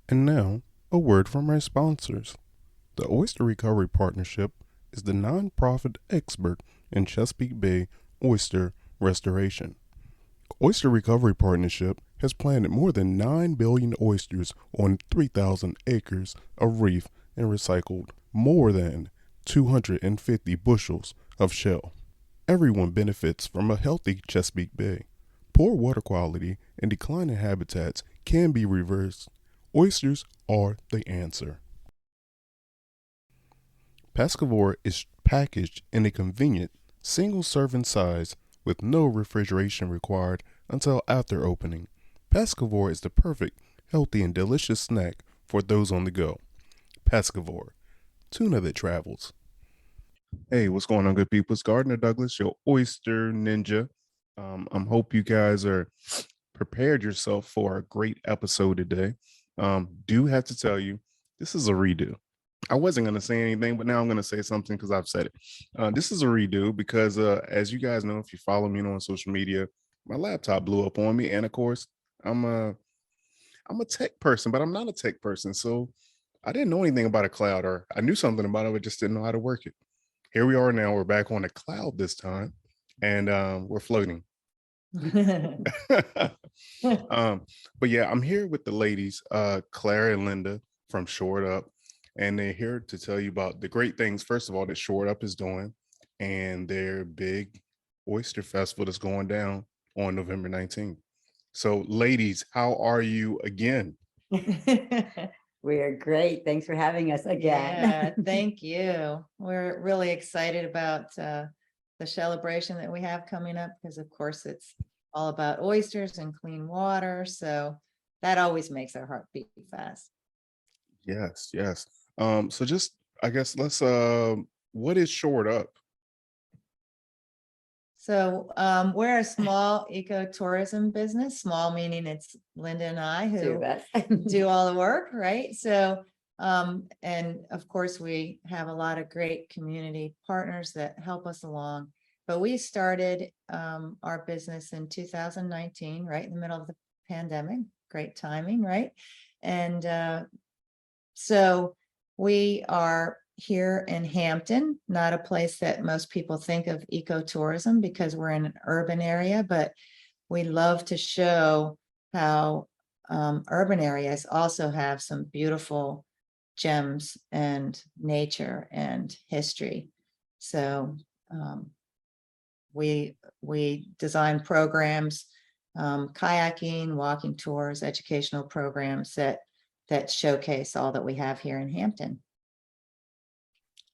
And now, a word from our sponsors. The Oyster Recovery Partnership is the nonprofit expert in Chesapeake Bay oyster restoration. Oyster Recovery Partnership has planted more than 9 billion oysters on 3,000 acres of reef and recycled more than 250 bushels of shell. Everyone benefits from a healthy Chesapeake Bay. Poor water quality and declining habitats can be reversed. Oysters are the answer. Pescavore is packaged in a convenient single serving size with no refrigeration required until after opening. Pescavore is the perfect, healthy, and delicious snack for those on the go. Pescavore, tuna that travels. Hey, what's going on, good people? It's Gardner Douglas, your oyster ninja. Hope you guys are prepared yourself for a great episode today. Do have to tell you, this is a redo. I wasn't going to say anything, but now I'm going to say something because I've said it. This is a redo because, as you guys know, if you follow me on social media, my laptop blew up on me, and of course, I'm a I'm a tech person, but I'm not a tech person, so I didn't know anything about a cloud, or I knew something about it, but just didn't know how to work it. Here we are now. We're back on a cloud this time, and we're floating. um, but yeah, I'm here with the ladies, Claire and Linda from Short Up, and they're here to tell you about the great things, first of all, that Short Up is doing, and their big Oyster Festival that's going down on November 19th. So, ladies, how are you again? We are great. Thanks for having us again. Yeah, thank you. We're really excited about the celebration that we have coming up because, of course, it's all about oysters and clean water. So that always makes our heart beat fast. Yes, yes. So just I guess let's what is Short Up? So we're a small ecotourism business, small meaning it's Linda and I Two who of us. do all the work, right? So, and of course, we have a lot of great community partners that help us along. But we started our business in 2019, right in the middle of the pandemic. Great timing, right? And so we are here in Hampton, not a place that most people think of ecotourism because we're in an urban area, but we love to show how urban areas also have some beautiful gems and nature and history. So we design programs, kayaking, walking tours, educational programs that showcase all that we have here in Hampton.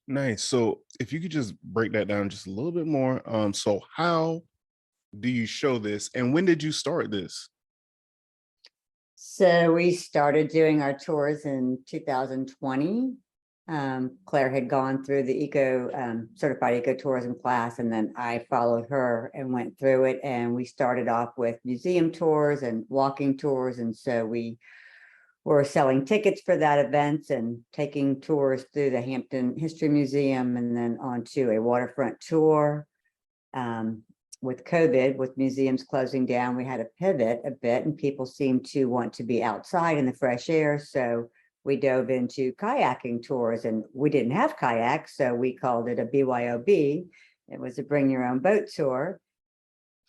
Nice. So if you could just break that down just a little bit more. So how do you show this and when did you start this? So we started doing our tours in 2020. Claire had gone through the certified ecotourism class, and then I followed her and went through it. And we started off with museum tours and walking tours. And so we were selling tickets for that event and taking tours through the Hampton History Museum and then onto a waterfront tour. With COVID, with museums closing down, we had to pivot a bit and people seemed to want to be outside in the fresh air. So we dove into kayaking tours, and we didn't have kayaks, so we called it a BYOB. It was a bring your own boat tour.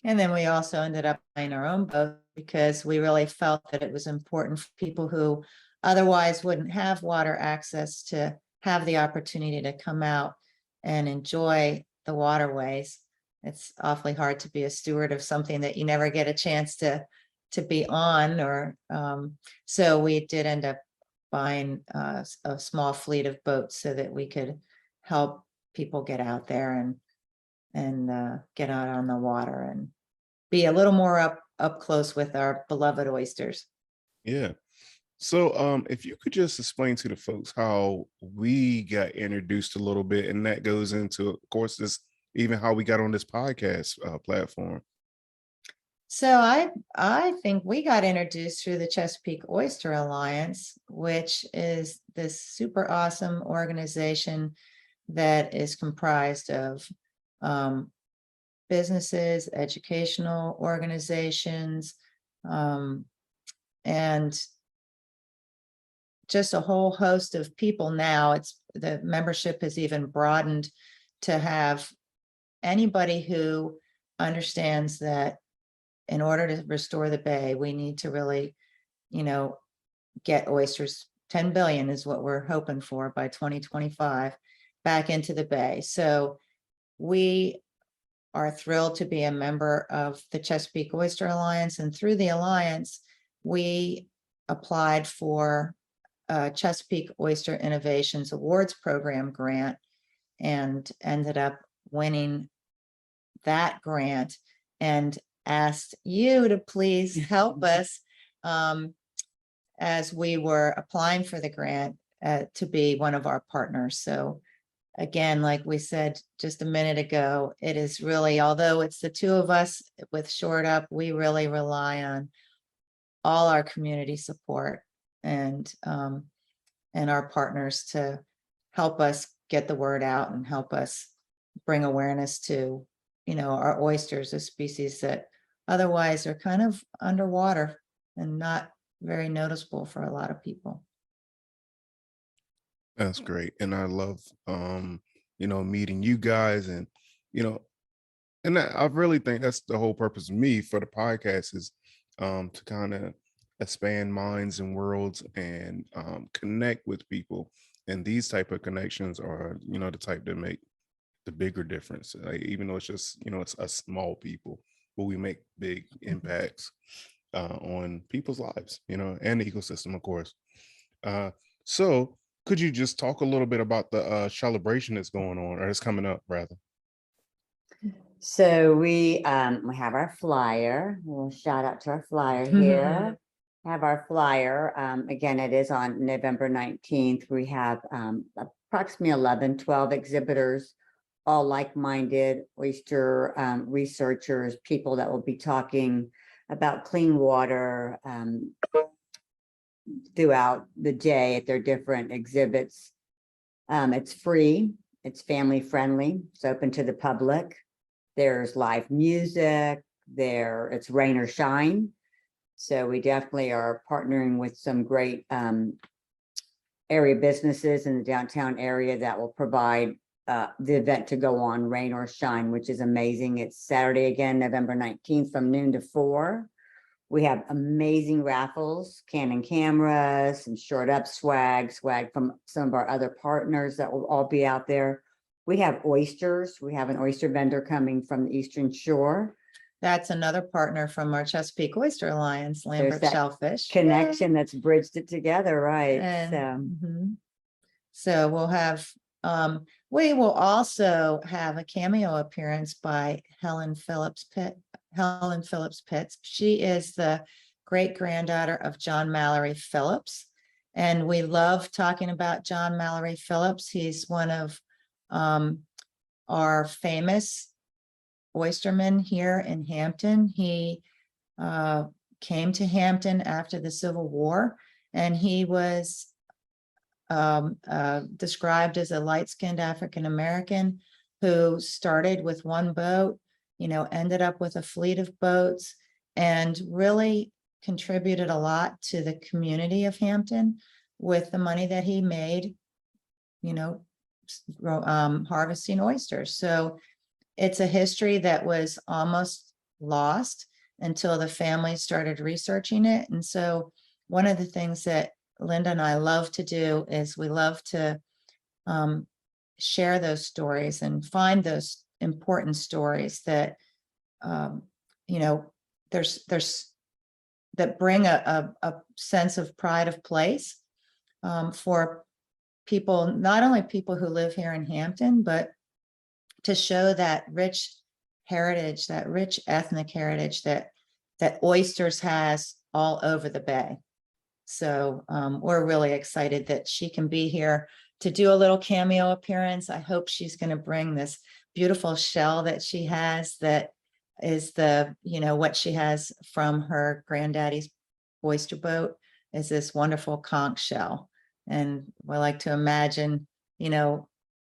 And then we also ended up buying our own boat because we really felt that it was important for people who otherwise wouldn't have water access to have the opportunity to come out and enjoy the waterways. It's awfully hard to be a steward of something that you never get a chance to be on, or so we did end up buying a small fleet of boats so that we could help people get out there and get out on the water and be a little more up close with our beloved oysters. Yeah. So if you could just explain to the folks how we got introduced a little bit, and that goes into, of course, this even how we got on this podcast platform. So I think we got introduced through the Chesapeake Oyster Alliance, which is this super awesome organization that is comprised of businesses, educational organizations, and just a whole host of people now. The membership has even broadened to have anybody who understands that in order to restore the bay, we need to really, get oysters. 10 billion is what we're hoping for by 2025 back into the bay. So we are thrilled to be a member of the Chesapeake Oyster Alliance, and through the alliance, we applied for a Chesapeake Oyster Innovations Awards Program grant and ended up winning that grant, and asked you to please help us as we were applying for the grant to be one of our partners. So again, like we said just a minute ago, it is really, although it's the two of us with Short Up, we really rely on all our community support and our partners to help us get the word out and help us bring awareness to, our oysters, a species that otherwise are kind of underwater and not very noticeable for a lot of people. That's great. And I love, meeting you guys and, I really think that's the whole purpose of me for the podcast is to kind of expand minds and worlds and connect with people. And these type of connections are, the type that make the bigger difference. Like, even though it's just, it's a small people, but we make big impacts on people's lives, and the ecosystem, of course. So could you just talk a little bit about the celebration that's going on, or it's coming up rather? So we have our flyer. We'll shout out to our flyer here. Have our flyer. Again, it is on November 19th. We have approximately 11, 12 exhibitors, all like-minded oyster researchers, people that will be talking about clean water throughout the day at their different exhibits. It's free, it's family friendly, it's open to the public. There's live music, it's rain or shine. So we definitely are partnering with some great area businesses in the downtown area that will provide the event to go on, rain or shine, which is amazing. It's Saturday again, November 19th from noon to 4. We have amazing raffles, Canon cameras, some Short Up swag from some of our other partners that will all be out there. We have oysters. We have an oyster vendor coming from the Eastern Shore. That's another partner from our Chesapeake Oyster Alliance, Lambert Shellfish. Connection that's bridged it together, right? And, so we'll have, we will also have a cameo appearance by Helen Phillips Pitts. She is the great granddaughter of John Mallory Phillips. And we love talking about John Mallory Phillips. He's one of our famous oystermen here in Hampton. He came to Hampton after the Civil War, and he was described as a light-skinned African-American who started with one boat, ended up with a fleet of boats, and really contributed a lot to the community of Hampton with the money that he made, harvesting oysters. So it's a history that was almost lost until the family started researching it. And so one of the things that Linda and I love to do is we love to share those stories and find those important stories that, there's that bring a sense of pride of place for people, not only people who live here in Hampton, but to show that rich heritage, that rich ethnic heritage that oysters has all over the bay. So we're really excited that she can be here to do a little cameo appearance. I hope she's going to bring this beautiful shell that she has, that is what she has from her granddaddy's oyster boat, is this wonderful conch shell. And we like to imagine,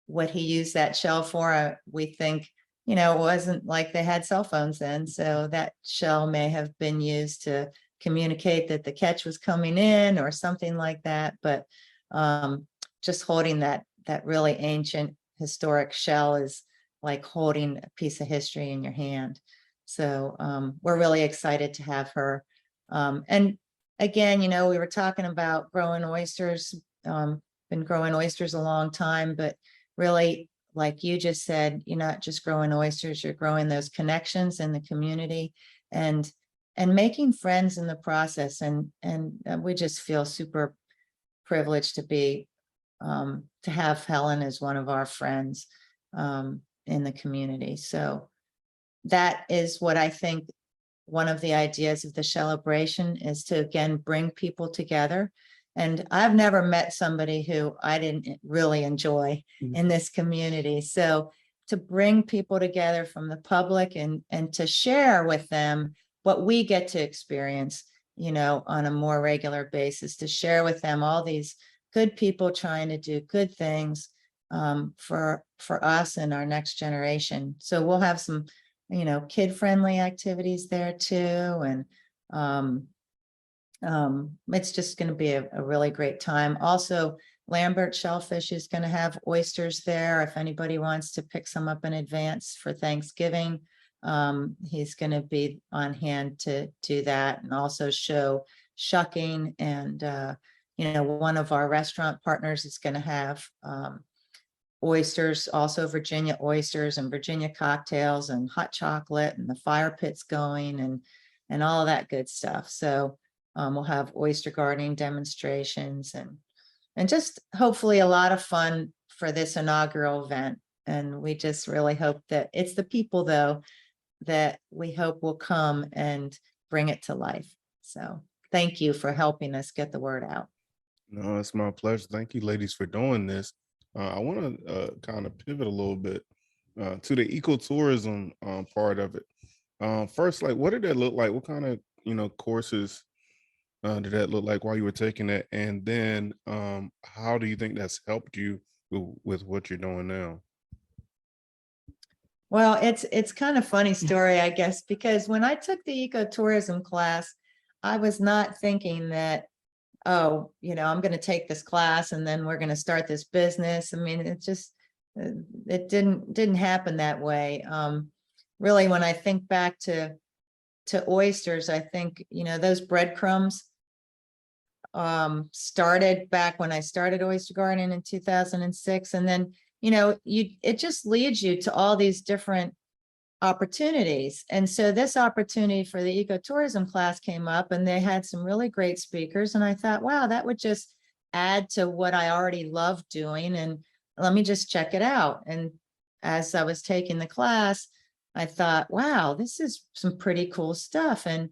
what he used that shell for. We think, it wasn't like they had cell phones then. So that shell may have been used to communicate that the catch was coming in or something like that. But just holding that really ancient historic shell is like holding a piece of history in your hand. So we're really excited to have her. And again, you know, we were talking about growing oysters, been growing oysters a long time, but really, like you just said, you're not just growing oysters, you're growing those connections in the community and making friends in the process. And we just feel super privileged to be, to have Helen as one of our friends in the community. So that is what I think one of the ideas of the celebration is, to again bring people together. And I've never met somebody who I didn't really enjoy in this community. So to bring people together from the public and to share with them what we get to experience, you know, on a more regular basis, to share with them all these good people trying to do good things for us and our next generation. So we'll have some, you know, kid-friendly activities there too. And it's just going to be a really great time. Also, Lambert Shellfish is going to have oysters there. If anybody wants to pick some up in advance for Thanksgiving, he's going to be on hand to do that, and also show shucking. And you know, one of our restaurant partners is going to have oysters, also Virginia oysters and Virginia cocktails and hot chocolate and the fire pits going and all of that good stuff. So we'll have oyster gardening demonstrations and just hopefully a lot of fun for this inaugural event. And we just really hope that it's the people, though, that we hope will come and bring it to life. So thank you for helping us get the word out. No, it's my pleasure. Thank you, ladies, for doing this. I want to kind of pivot a little bit to the ecotourism part of it. First, like, what did that look like? What kind of, you know, courses did that look like while you were taking it? And then how do you think that's helped you with what you're doing now? Well, it's kind of funny story, I guess, because when I took the ecotourism class, I was not thinking that, oh, you know, I'm going to take this class and then we're going to start this business. I mean, it just, it didn't happen that way. Really, when I think back to oysters, I think, you know, those breadcrumbs started back when I started Oyster Garden in 2006. And then, you know, it just leads you to all these different opportunities. And so this opportunity for the ecotourism class came up, and they had some really great speakers. And I thought, wow, that would just add to what I already love doing. And let me just check it out. And as I was taking the class, I thought, wow, this is some pretty cool stuff. And,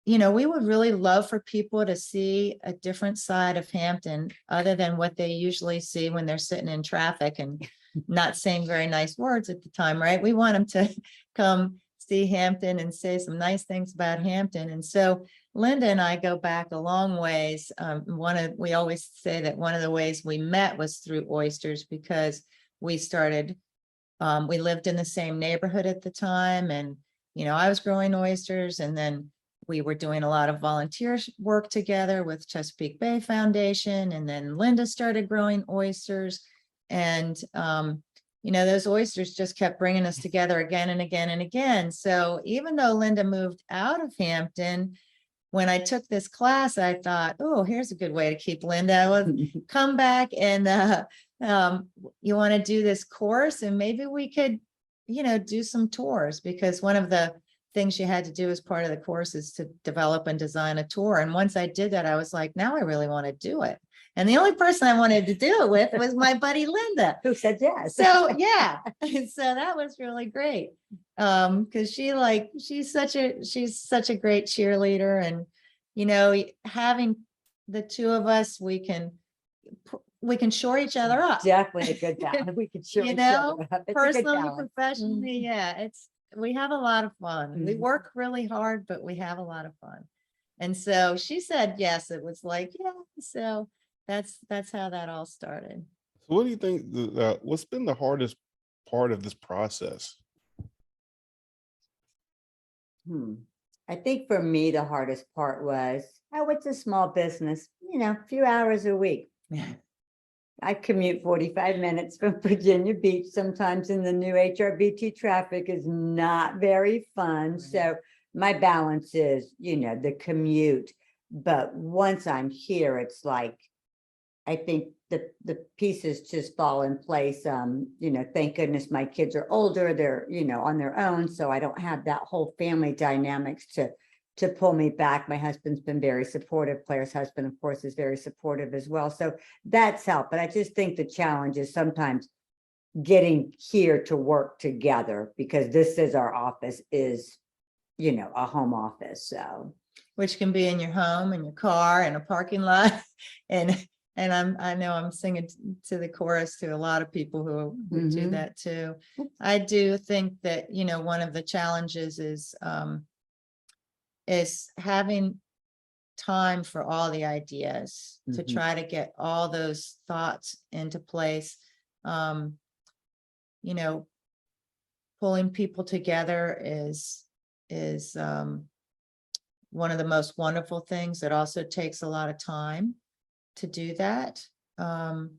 you know, we would really love for people to see a different side of Hampton other than what they usually see when they're sitting in traffic and not saying very nice words at the time, right? We want them to come see Hampton and say some nice things about Hampton. And so Linda and I go back a long ways. We always say that one of the ways we met was through oysters, because we started, we lived in the same neighborhood at the time. And, you know, I was growing oysters, and then we were doing a lot of volunteer work together with Chesapeake Bay Foundation. And then Linda started growing oysters. And, you know, those oysters just kept bringing us together again and again and again. So even though Linda moved out of Hampton, when I took this class, I thought, oh, here's a good way to keep Linda. Well, come back and you want to do this course, and maybe we could, you know, do some tours, because one of the things you had to do as part of the course is to develop and design a tour. And once I did that, I was like, now I really want to do it. And the only person I wanted to do it with was my buddy Linda, Who said yes? So yeah, so that was really great. Because she's such a great cheerleader, and you know, having the two of us, we can shore each other up. Definitely a good balance. We could share You each know, other up. It's a good personally, balance. professionally, yeah, we have a lot of fun. We work really hard, but we have a lot of fun. And so she said yes. It was like, yeah. So that's how that all started. So what do you think, what's been the hardest part of this process? I think for me, the hardest part was, oh, it's a small business, a few hours a week. I commute 45 minutes from Virginia Beach. Sometimes in the new HRBT traffic is not very fun. So my balance is, the commute. But once I'm here, it's like, I think the pieces just fall in place. Thank goodness my kids are older. They're, on their own. So I don't have that whole family dynamics to pull me back. My husband's been very supportive. Claire's husband, of course, is very supportive as well. So that's helped. But I just think the challenge is sometimes getting here to work together, because this is our office is, a home office. So which can be in your home, in your car, in a parking lot. And I know I'm singing to the chorus to a lot of people who do that too. I do think that, one of the challenges is having time for all the ideas, to try to get all those thoughts into place. Pulling people together is one of the most wonderful things. It also takes a lot of time to do that. And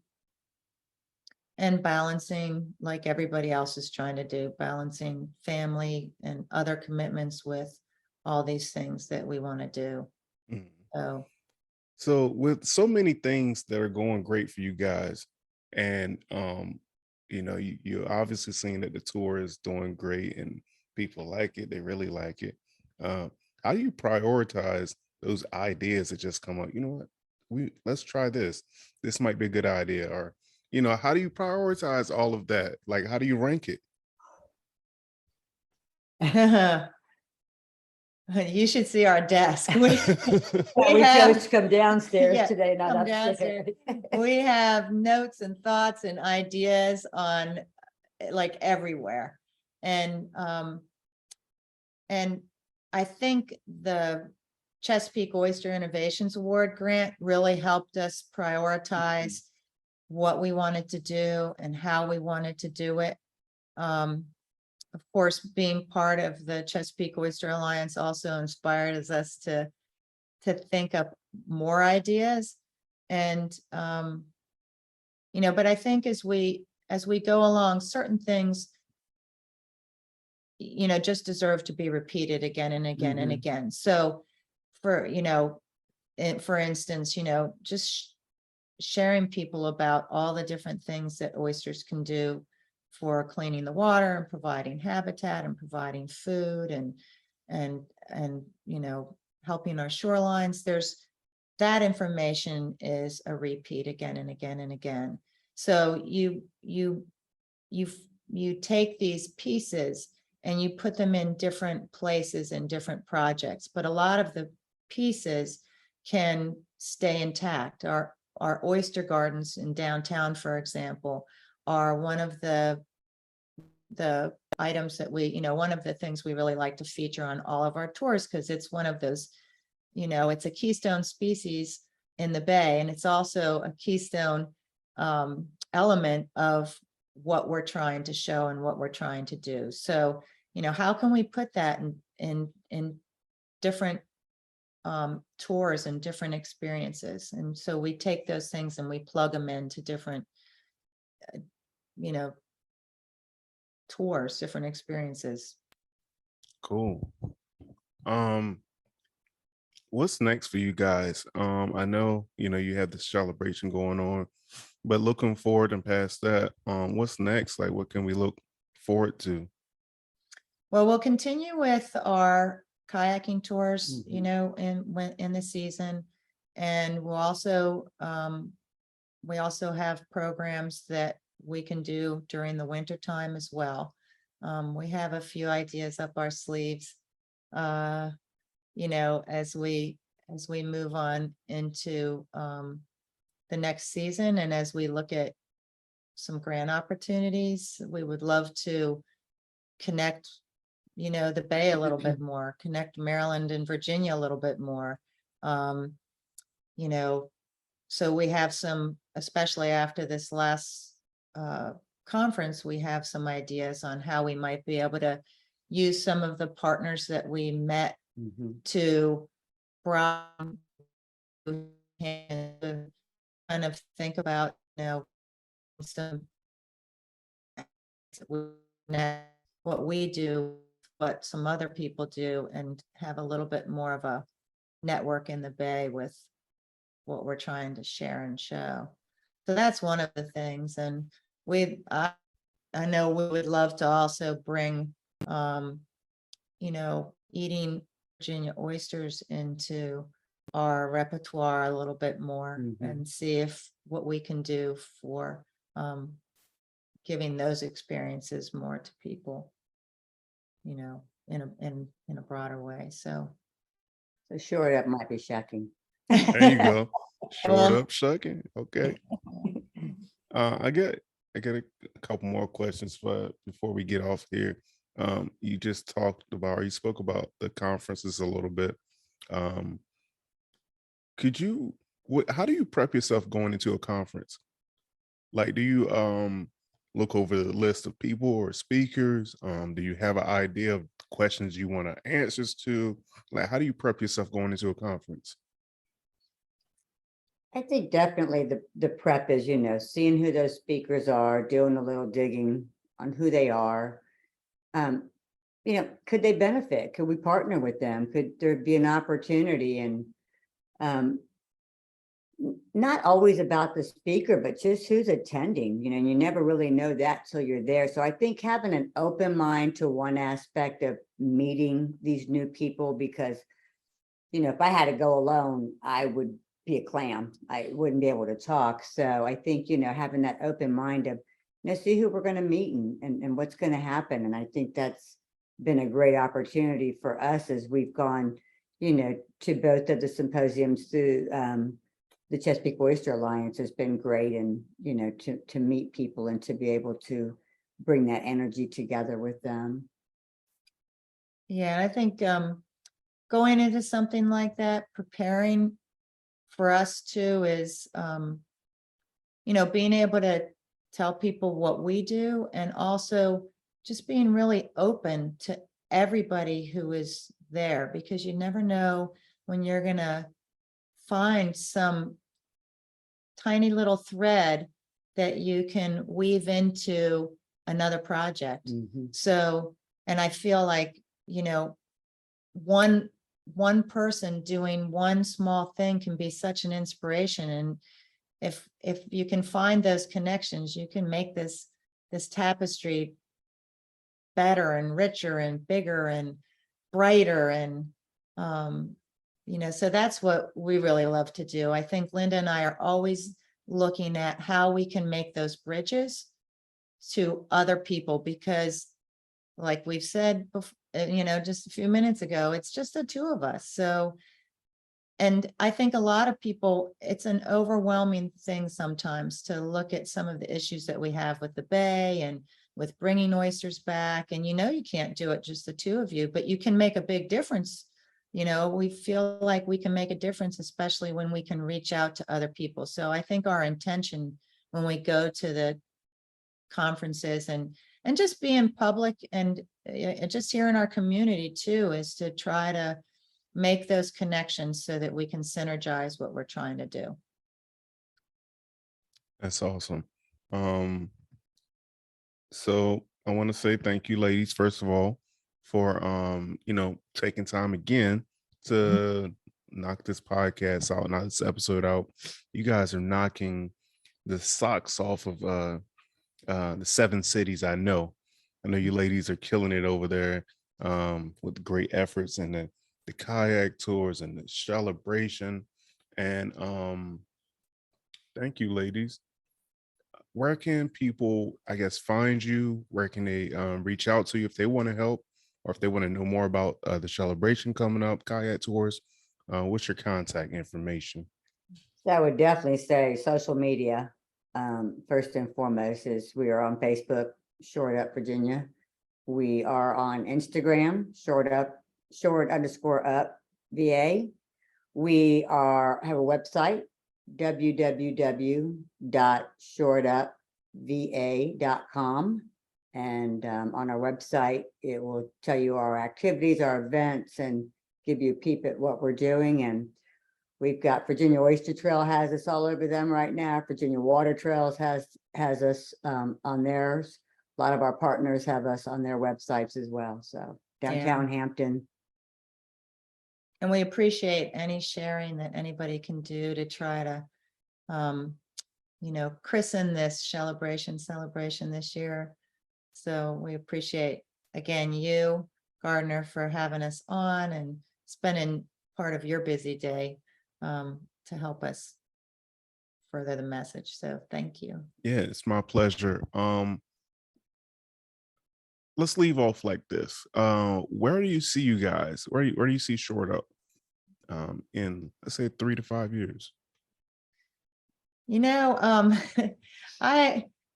balancing, like everybody else is trying to do, balancing family and other commitments with all these things that we want to do. So with so many things that are going great for you guys, and you're obviously seeing that the tour is doing great and people like it, they really like it. How do you prioritize those ideas that just come up? You know what? Let's try this. This might be a good idea. Or, how do you prioritize all of that? Like, how do you rank it? You should see our desk. we chose to come downstairs today, not come upstairs. We have notes and thoughts and ideas on like everywhere. And I think the Chesapeake Oyster Innovations Award grant really helped us prioritize what we wanted to do and how we wanted to do it. Of course, being part of the Chesapeake Oyster Alliance also inspired us to think up more ideas. And, but I think as we go along, certain things, just deserve to be repeated again and again and again. So for instance, just sharing people about all the different things that oysters can do for cleaning the water and providing habitat and providing food and helping our shorelines. There's that information is a repeat again and again and again. So you take these pieces and you put them in different places in different projects, but a lot of the pieces can stay intact. Our oyster gardens in downtown, for example, are one of the items that we, one of the things we really like to feature on all of our tours, because it's one of those, it's a keystone species in the Bay, and it's also a keystone element of what we're trying to show and what we're trying to do. So, how can we put that in different tours and different experiences? And so we take those things and we plug them into different, tours, different experiences. Cool. What's next for you guys? I know, you have this celebration going on, but looking forward and past that, what's next? Like, what can we look forward to? Well, we'll continue with our kayaking tours, in the season. And we also have programs that we can do during the winter time as well. We have a few ideas up our sleeves, as we move on into the next season, and as we look at some grant opportunities. We would love to connect, the Bay a little bit more, connect Maryland and Virginia a little bit more. So we have some, especially after this last conference, we have some ideas on how we might be able to use some of the partners that we met Mhm. to broaden and kind of think about, some what we do, what some other people do, and have a little bit more of a network in the Bay with what we're trying to share and show. So that's one of the things. And I know we would love to also bring, eating Virginia oysters into our repertoire a little bit more Mhm. and see if what we can do for giving those experiences more to people, in a broader way. So So sure, that might be shocking. There you go. Short Well, up shucking. Okay. I get a couple more questions for before we get off here. You just talked about, or you spoke about the conferences a little bit. Um, could you, how do you prep yourself going into a conference? Like, do you look over the list of people or speakers? Do you have an idea of questions you want to answers to? Like, how do you prep yourself going into a conference? I think definitely the prep is, seeing who those speakers are, doing a little digging on who they are. Could they benefit? Could we partner with them? Could there be an opportunity? And not always about the speaker, but just who's attending, and you never really know that till you're there. So I think having an open mind to one aspect of meeting these new people, because, if I had to go alone, I would be a clam. I wouldn't be able to talk. So I think, having that open mind of, see who we're going to meet and what's going to happen. And I think that's been a great opportunity for us as we've gone, to both of the symposiums through the Chesapeake Oyster Alliance has been great. And, to meet people and to be able to bring that energy together with them. yeah, I think going into something like that, preparing for us too is, being able to tell people what we do, and also just being really open to everybody who is there, because you never know when you're going to find some tiny little thread that you can weave into another project. Mhm. So, and I feel like, one person doing one small thing can be such an inspiration. And if you can find those connections, you can make this tapestry better and richer and bigger and brighter. And so that's what we really love to do. I think Linda and I are always looking at how we can make those bridges to other people, because like we've said before, just a few minutes ago, it's just the two of us. So, and I think a lot of people, it's an overwhelming thing sometimes to look at some of the issues that we have with the Bay and with bringing oysters back. And you can't do it just the two of you, but you can make a big difference. We feel like we can make a difference, especially when we can reach out to other people. So I think our intention when we go to the conferences and just be in public and just here in our community too, is to try to make those connections so that we can synergize what we're trying to do. That's awesome. So I want to say thank you, ladies, first of all, for taking time again to knock this podcast out, knock this episode out. You guys are knocking the socks off of the 7 cities. I know you ladies are killing it over there with great efforts and the kayak tours and the celebration. And thank you, ladies. Where can people, I guess, find you? Where can they reach out to you if they want to help, or if they want to know more about the celebration coming up, kayak tours? What's your contact information? So I would definitely say social media. First and foremost is we are on Facebook, Short Up Virginia. We are on Instagram, short _up VA. We have a website, www.shortupva.com. And on our website, it will tell you our activities, our events, and give you a peep at what we're doing. And we've got Virginia Oyster Trail has us all over them right now. Virginia Water Trails has us on theirs. A lot of our partners have us on their websites as well. So downtown Hampton. And we appreciate any sharing that anybody can do to try to, christen this celebration this year. So we appreciate, again, you, Gardner, for having us on and spending part of your busy day to help us further the message. So thank you. Yeah, it's my pleasure. Let's leave off like this. Where do you see you guys? Where do you see Short Up in, let's say, 3 to 5 years?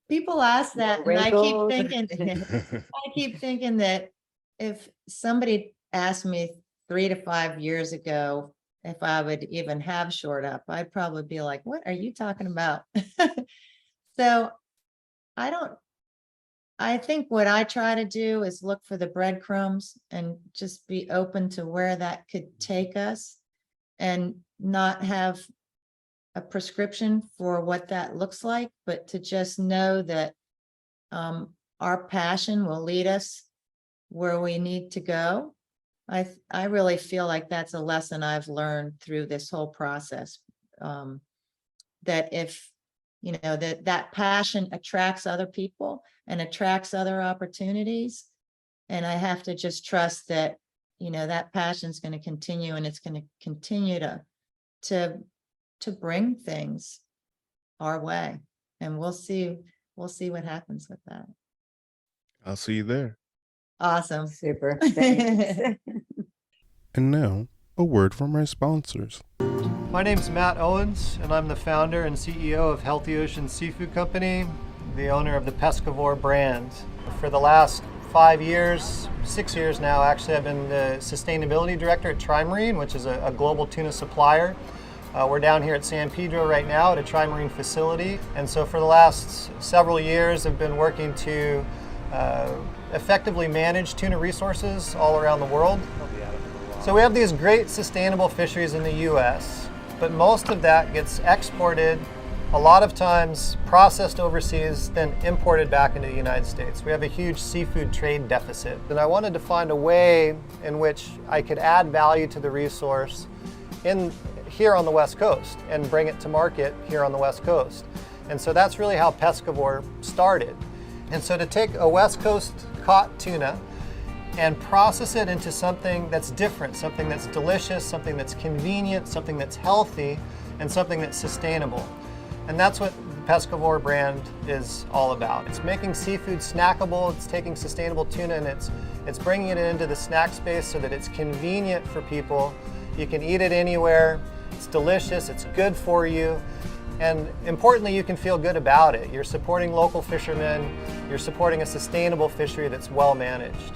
People ask that, and I keep Wrinkles. thinking that if somebody asked me 3 to 5 years ago if I would even have Short Up, I'd probably be like, what are you talking about? So I think what I try to do is look for the breadcrumbs and just be open to where that could take us, and not have a prescription for what that looks like, but to just know that our passion will lead us where we need to go. I really feel like that's a lesson I've learned through this whole process. That if, that passion attracts other people and attracts other opportunities. And I have to just trust that, that passion is going to continue, and it's going to continue to bring things our way. And we'll see what happens with that. I'll see you there. Awesome. Super. Thanks. And now, a word from our sponsors. My name's Matt Owens, and I'm the founder and CEO of Healthy Ocean Seafood Company, the owner of the Pescavore brand. For the last 5 years, 6 years now, actually, I've been the sustainability director at Trimarine, which is a global tuna supplier. We're down here at San Pedro right now at a Trimarine facility. And so for the last several years, I've been working to effectively manage tuna resources all around the world. So we have these great sustainable fisheries in the US, but most of that gets exported, a lot of times processed overseas, then imported back into the United States. We have a huge seafood trade deficit. And I wanted to find a way in which I could add value to the resource here on the West Coast and bring it to market here on the West Coast. And so that's really how Pescavore started. And so to take a West Coast caught tuna and process it into something that's different, something that's delicious, something that's convenient, something that's healthy, and something that's sustainable. And that's what the Pescavore brand is all about. It's making seafood snackable, it's taking sustainable tuna and it's bringing it into the snack space so that it's convenient for people. You can eat it anywhere, it's delicious, it's good for you, and importantly, you can feel good about it. You're supporting local fishermen, you're supporting a sustainable fishery that's well managed.